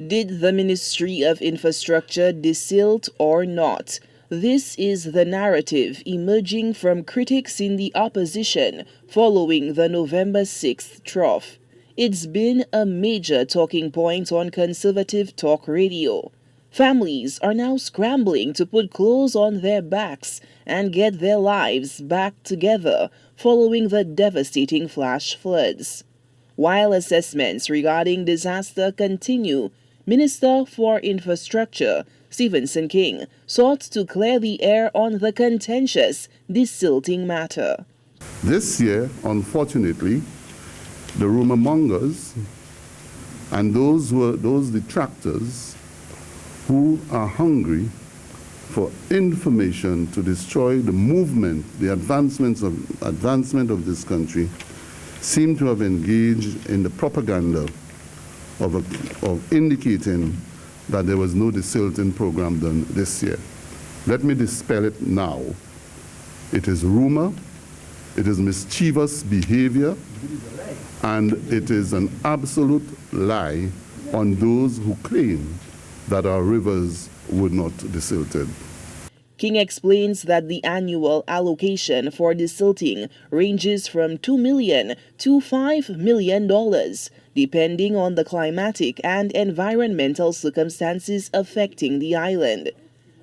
Did the Ministry of Infrastructure de-silt or not? This is the narrative emerging from critics in the opposition following the November 6th trough. It's been a major talking point on conservative talk radio. Families are now scrambling to put clothes on their backs and get their lives back together following the devastating flash floods. While assessments regarding disaster continue, Minister for Infrastructure Stephenson King sought to clear the air on the contentious De-Silting matter. This year, unfortunately, the rumor mongers and those detractors who are hungry for information to destroy the movement, the advancement of this country, seem to have engaged in the propaganda of indicating that there was no De-Silting program done this year. Let me dispel it now. It is rumor, it is mischievous behavior, and it is an absolute lie on those who claim that our rivers were not de-silted. King explains that the annual allocation for De-Silting ranges from $2 million to $5 million, depending on the climatic and environmental circumstances affecting the island.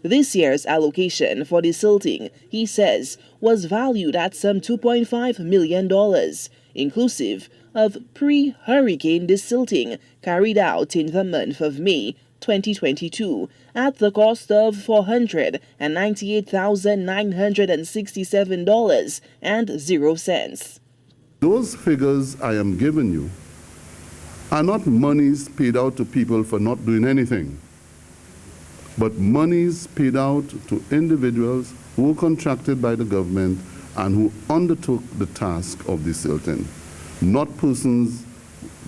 This year's allocation for De-Silting, he says, was valued at some $2.5 million, inclusive of pre-hurricane De-Silting carried out in the month of May 2022 at the cost of $498,967.00. Those figures I am giving you are not monies paid out to people for not doing anything, but monies paid out to individuals who were contracted by the government and who undertook the task of De-Silting, not persons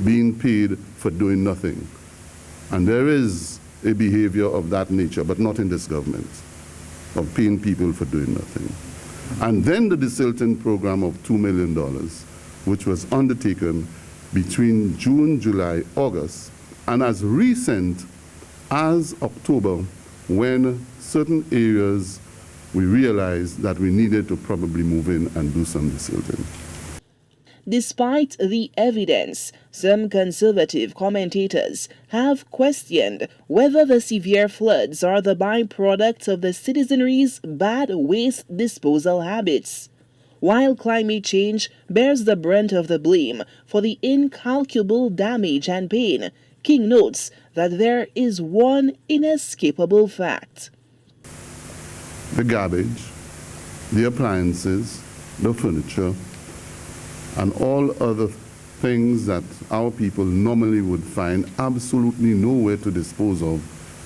being paid for doing nothing. And there is a behavior of that nature, but not in this government, of paying people for doing nothing. And then the De-Silting program of $2 million, which was undertaken between June, July, August, and as recent as October, when certain areas we realized that we needed to probably move in and do some De-Silting. Despite the evidence, some conservative commentators have questioned whether the severe floods are the byproduct of the citizenry's bad waste disposal habits. While climate change bears the brunt of the blame for the incalculable damage and pain, King notes that there is one inescapable fact. The garbage, the appliances, the furniture, and all other things that our people normally would find absolutely nowhere to dispose of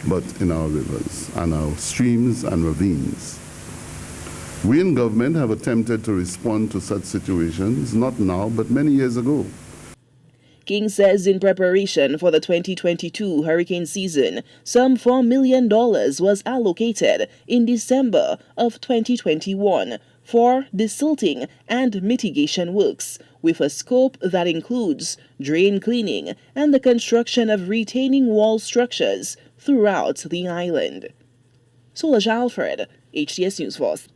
but in our rivers and our streams and ravines. We in government have attempted to respond to such situations, not now, but many years ago. King says in preparation for the 2022 hurricane season, some $4 million was allocated in December of 2021 for De-Silting and mitigation works, with a scope that includes drain cleaning and the construction of retaining wall structures throughout the island. Solange Alfred, HTS News Force.